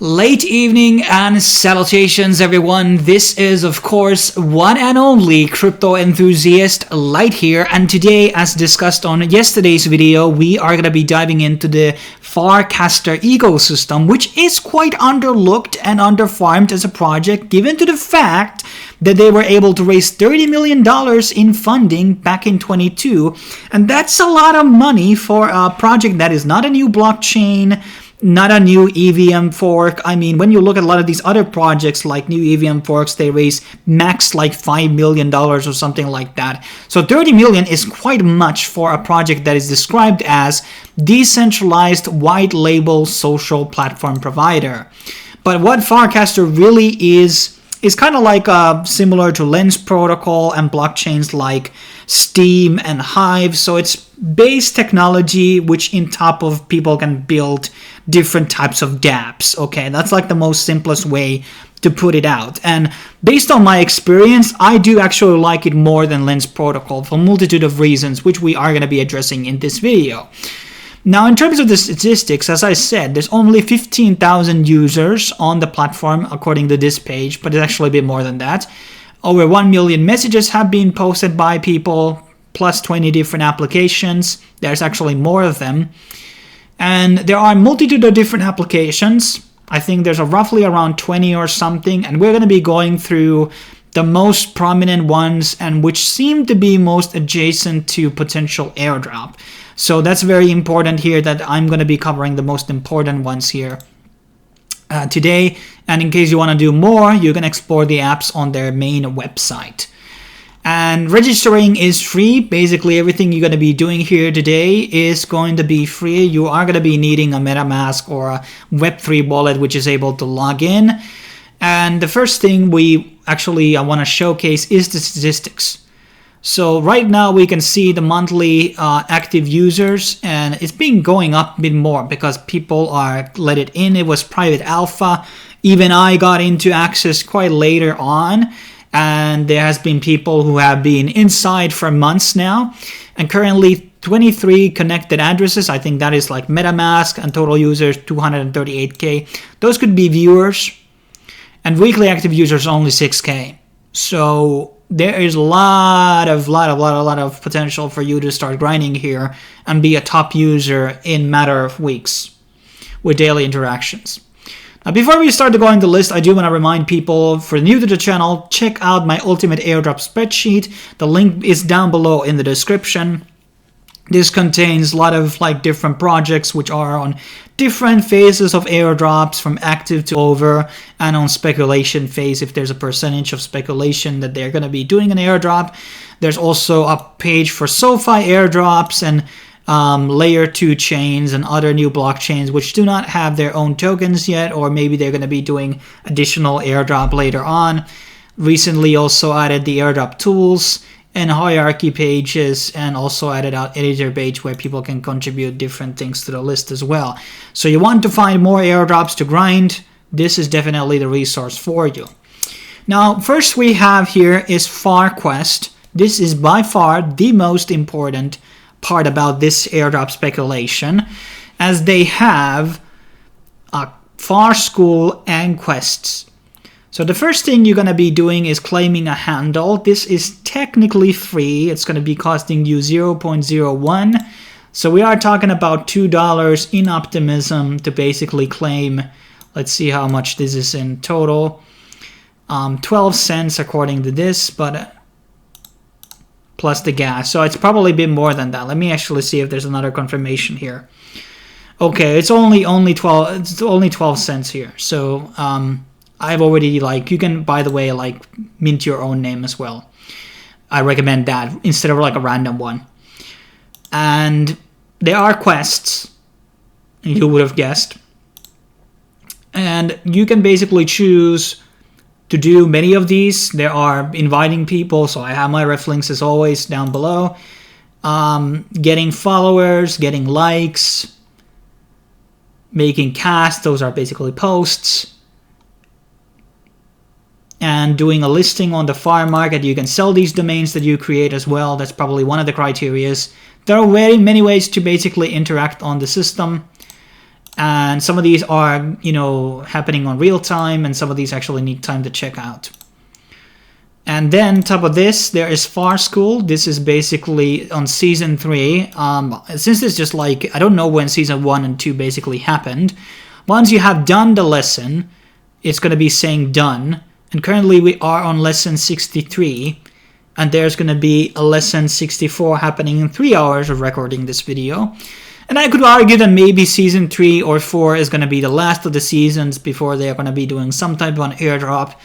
Late evening and salutations everyone. This is of course one and only crypto enthusiast Light here, and today, as discussed on yesterday's video, we are going to be diving into the Farcaster ecosystem, which is quite underlooked and underfarmed as a project given to the fact that they were able to raise $30 million in funding back in 22, and that's a lot of money for a project that is not a new blockchain, not a new EVM fork. I mean, when you look at a lot of these other projects like new EVM forks, they raise max like $5 million or something like that. So 30 million is quite much for a project that is described as decentralized white label social platform provider. But what Farcaster really is kind of like similar to Lens protocol and blockchains like Steam and Hive. So it's base technology which in top of people can build different types of dApps. Okay, that's like the most simplest way to put it out. And based on my experience, I do actually like it more than Lens protocol for a multitude of reasons, which we are going to be addressing in this video. Now, in terms of the statistics, as I said, there's only 15,000 users on the platform according to this page, but it's actually a bit more than that. Over 1 million messages have been posted by people, plus 20 different applications. There's actually more of them. And there are a multitude of different applications. I think there's roughly around 20 or something, and we're going to be going through the most prominent ones and which seem to be most adjacent to potential airdrop. So that's very important here that I'm going to be covering the most important ones here today. And in case you want to do more, you can explore the apps on their main website. And registering is free. Basically, everything you're going to be doing here today is going to be free. You are going to be needing a MetaMask or a Web3 wallet which is able to log in. And the first thing I want to showcase is the statistics. So right now we can see the monthly active users, and it's been going up a bit more because people are let it in. It was private alpha. Even I got into access quite later on, and there has been people who have been inside for months now, and currently 23 connected addresses. I think that is like MetaMask, and total users 238k. Those could be viewers, and weekly active users only 6k. So there is a lot of potential for you to start grinding here and be a top user in matter of weeks with daily interactions. Now, before we start to go into the list, I do want to remind people, for new to the channel, check out my ultimate airdrop spreadsheet. The link is down below in the description. This contains a lot of different projects which are on different phases of airdrops, from active to over, and on speculation phase if there's a percentage of speculation that they're going to be doing an airdrop. There's also a page for SoFi airdrops and layer 2 chains and other new blockchains which do not have their own tokens yet, or maybe they're going to be doing additional airdrop later on. Recently also added the airdrop tools and hierarchy pages, and also added out editor page where people can contribute different things to the list as well. So you want to find more airdrops to grind, this is definitely the resource for you. Now, first we have here is FarQuest. This is by far the most important part about this airdrop speculation, as they have a Far School and quests. So the first thing you're going to be doing is claiming a handle. This is technically free. It's going to be costing you 0.01. So we are talking about $2 in optimism to basically claim. Let's see how much this is in total. 12 cents according to this, but plus the gas. So it's probably a bit more than that. Let me actually see if there's another confirmation here. Okay, it's only 12 cents here. So I've already you can, by the way, mint your own name as well. I recommend that instead of a random one. And there are quests, you would have guessed. And you can basically choose to do many of these. There are inviting people, so I have my ref links as always down below. Getting followers, getting likes, making casts, those are basically posts. And doing a listing on the farm market. You can sell these domains that you create as well. That's probably one of the criterias. There are very many ways to basically interact on the system. And some of these are, you know, happening on real time, and some of these actually need time to check out. And then on top of this, there is Farschool. This is basically on season 3. Since it's just like, I don't know when season 1 and 2 basically happened. Once you have done the lesson, it's going to be saying done. And currently we are on lesson 63. And there's going to be a lesson 64 happening in 3 hours of recording this video. And I could argue that maybe season 3 or 4 is going to be the last of the seasons before they're going to be doing some type of an airdrop.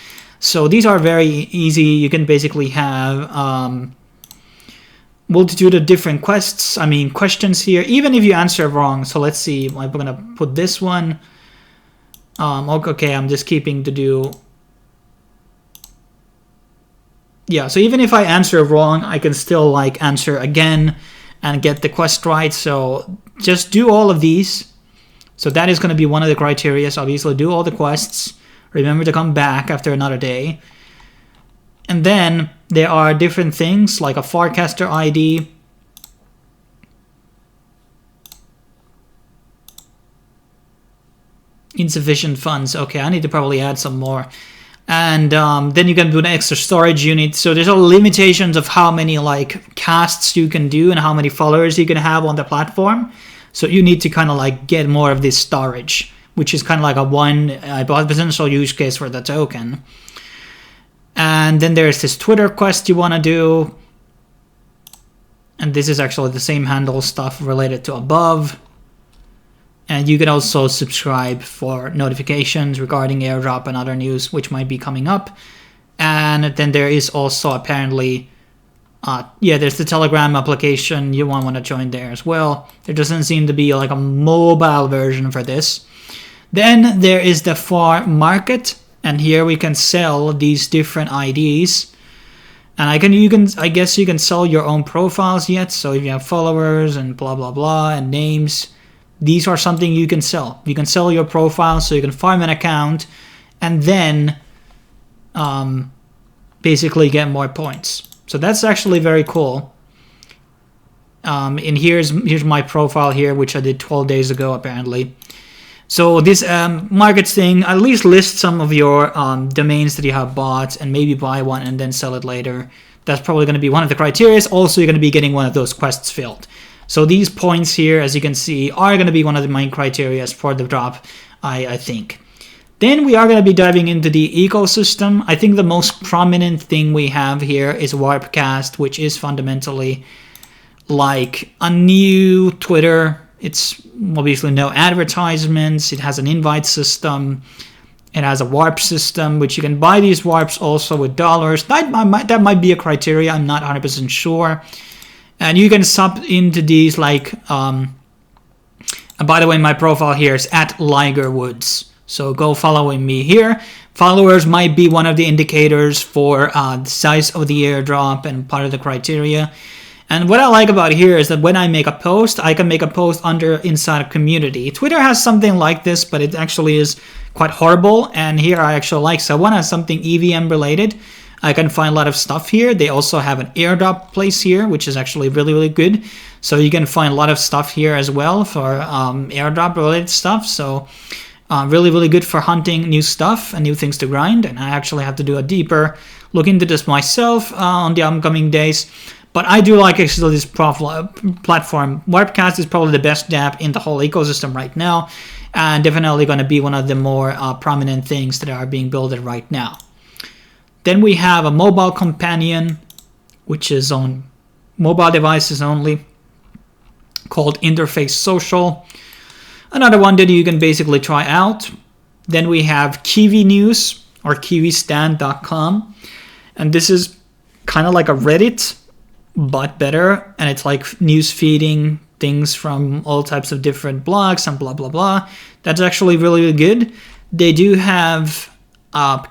So these are very easy. You can basically have multitude of different questions here, even if you answer wrong. So let's see, I'm going to put this one. Okay, I'm just keeping to do. Yeah, so even if I answer wrong, I can still like answer again and get the quest right. So just do all of these. So that is going to be one of the criteria. So obviously do all the quests. Remember to come back after another day. And then there are different things like a Farcaster ID. Insufficient funds. Okay, I need to probably add some more. And then you can do an extra storage unit. So there's all limitations of how many like casts you can do and how many followers you can have on the platform. So you need to kind of like get more of this storage, which is kind of like a potential use case for the token. And then there's this Twitter quest you want to do. And this is actually the same handle stuff related to above. And you can also subscribe for notifications regarding airdrop and other news which might be coming up. And then there is also apparently, there's the Telegram application. You want to join there as well. There doesn't seem to be like a mobile version for this. Then there is the Far Market, and here we can sell these different IDs. And I guess you can sell your own profiles yet. So if you have followers and blah blah blah and names, these are something you can sell. You can sell your profile so you can farm an account and then basically get more points. So that's actually very cool. And here's my profile here, which I did 12 days ago apparently. So this markets thing, at least list some of your domains that you have bought and maybe buy one and then sell it later. That's probably going to be one of the criteria. Also, you're going to be getting one of those quests filled. So these points here, as you can see, are going to be one of the main criteria for the drop, I think. Then we are going to be diving into the ecosystem. I think the most prominent thing we have here is Warpcast, which is fundamentally like a new Twitter. It's obviously no advertisements. It has an invite system. It has a warp system, which you can buy these warps also with dollars. That might be a criteria. I'm not 100% sure. And you can sub into these like, and by the way, my profile here is @LigerWoods. So go following me here. Followers might be one of the indicators for the size of the airdrop and part of the criteria. And what I like about here is that when I make a post, I can make a post inside a community. Twitter has something like this, but it actually is quite horrible. And here I actually like, so when I have something EVM related, I can find a lot of stuff here. They also have an airdrop place here, which is actually really, really good. So you can find a lot of stuff here as well for airdrop related stuff. So really, really good for hunting new stuff and new things to grind. And I actually have to do a deeper look into this myself on the upcoming days. But I do like actually this platform. Warpcast is probably the best dApp in the whole ecosystem right now. And definitely going to be one of the more prominent things that are being built right now. Then we have a mobile companion, which is on mobile devices only, called Interface Social. Another one that you can basically try out. Then we have Kiwi News, or kiwistand.com. And this is kind of like a Reddit, but better. And it's like news feeding things from all types of different blogs and blah, blah, blah. That's actually really, really good. They do have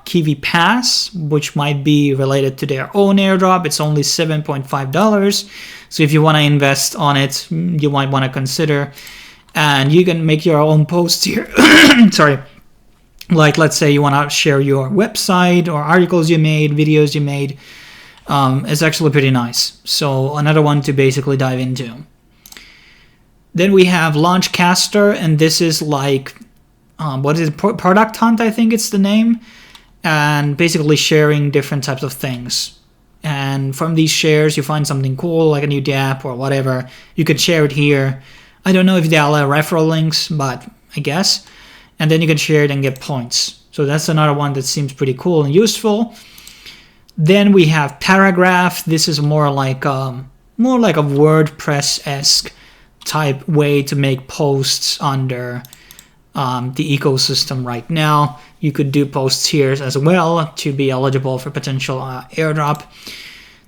Kiwi Pass, which might be related to their own airdrop. It's only $7.5. So if you want to invest on it, you might want to consider. And you can make your own posts here. Sorry. Like, let's say you want to share your website or articles you made, videos you made. It's actually pretty nice. So another one to basically dive into. Then we have Launchcaster, and this is like, what is it? Product Hunt, I think it's the name. And basically sharing different types of things. And from these shares, you find something cool, like a new dApp or whatever. You could share it here. I don't know if they allow referral links, but I guess. And then you can share it and get points. So that's another one that seems pretty cool and useful. Then we have Paragraph. This is more like a WordPress-esque type way to make posts under the ecosystem right now. You could do posts here as well to be eligible for potential airdrop.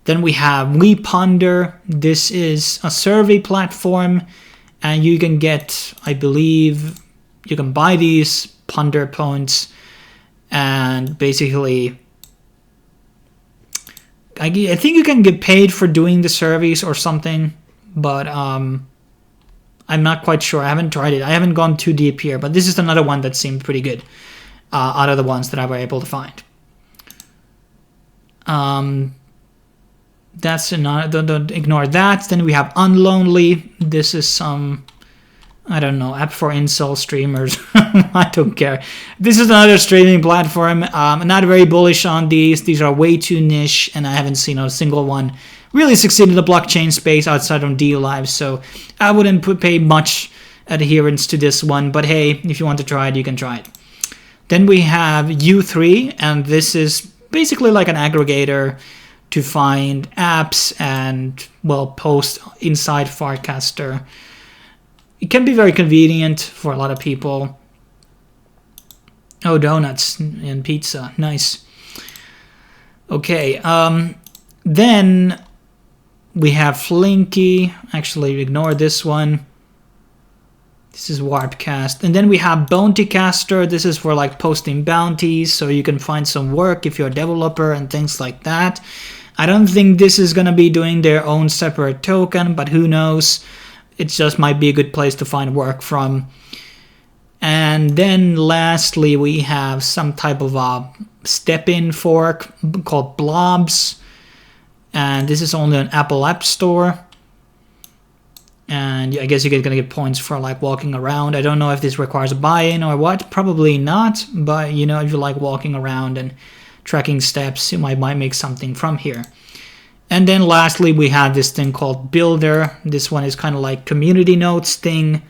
Then we have WePonder. This is a survey platform, and you can get, I believe, you can buy these Ponder points, and basically, I think you can get paid for doing the surveys or something, but I'm not quite sure. I haven't tried it. I haven't gone too deep here, but this is another one that seemed pretty good out of the ones that I were able to find. That's another, don't ignore that. Then we have Unlonely. This is some, I don't know, app for incel streamers. I don't care. This is another streaming platform. I'm not very bullish on these. These are way too niche, and I haven't seen a single one really succeed in the blockchain space outside of DLive, so I wouldn't pay much adherence to this one, but hey, if you want to try it, you can try it. Then we have U3, and this is basically like an aggregator to find apps and, well, post inside Farcaster. It can be very convenient for a lot of people. Oh, donuts and pizza. Nice. Okay, then we have Flinky. Actually, ignore this one. This is Warpcast. And then we have Bountycaster. This is for like posting bounties, so you can find some work if you're a developer and things like that. I don't think this is going to be doing their own separate token, but who knows. It just might be a good place to find work from. And then lastly, we have some type of a step-in fork called Blobs. And this is only on Apple App Store. And I guess you're going to get points for like walking around. I don't know if this requires a buy-in or what. Probably not. But, you know, if you like walking around and tracking steps, you might make something from here. And then lastly, we have this thing called Builder. This one is kind of like community notes thing.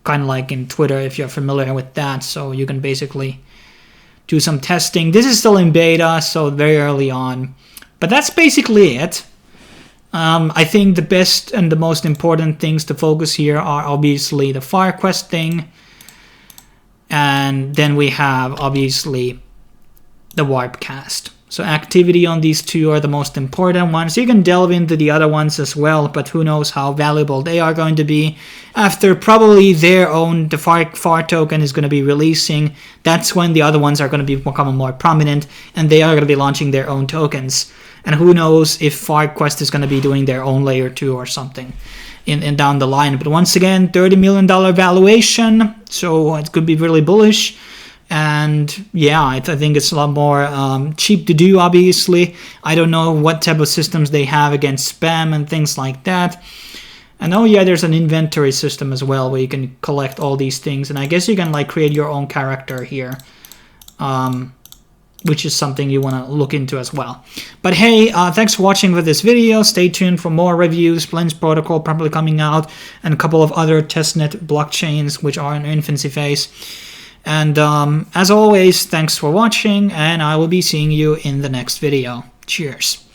Kind of like in Twitter, if you're familiar with that. So you can basically do some testing. This is still in beta, so very early on. But that's basically it. I think the best and the most important things to focus here are obviously the FarQuest thing. And then we have, obviously, the Warpcast. So activity on these two are the most important ones. You can delve into the other ones as well, but who knows how valuable they are going to be. After probably their own, the FAR token is going to be releasing. That's when the other ones are going to become more prominent, and they are going to be launching their own tokens. And who knows if FarQuest is going to be doing their own layer 2 or something in down the line. But once again, $30 million valuation, so it could be really bullish. And yeah, I think it's a lot more cheap to do, obviously. I don't know what type of systems they have against spam and things like that. And oh yeah, there's an inventory system as well where you can collect all these things. And I guess you can like create your own character here. Which is something you want to look into as well. But hey, thanks for watching with this video. Stay tuned for more reviews. Blends Protocol probably coming out, and a couple of other testnet blockchains which are in infancy phase. And as always, thanks for watching, and I will be seeing you in the next video. Cheers.